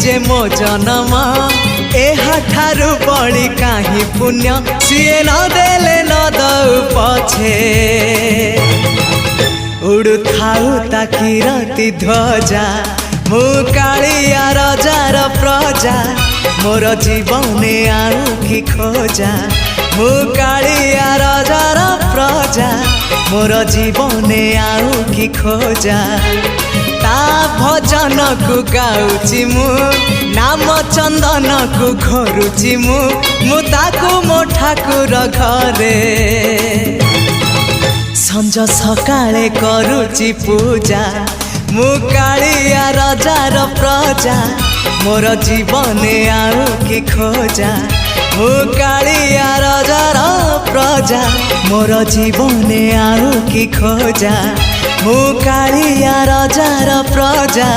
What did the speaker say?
जे मो जन्म एहाठारु बड़ी काहि पुण्य सीए न देले न दउ पछे उड़ु थाउ ताकि रति ध्वजा मु कालिया रजार प्रजा मोर जीवने आउ कि खोजा मु कालिया रजार प्रजा मोर जीवने आउ कि खोजा ता भजन को गाउची मु नाम चंदन को घरुची मु ताकू मो ठाकुर घरे संज सकाळे करुची पूजा मु कालिया रजार प्रजा मोर जीवने आउ कि खोजा मु कालिया रजार प्रजा मोर जीवने आउ कि खोजा मु कालिया रजार प्रजा।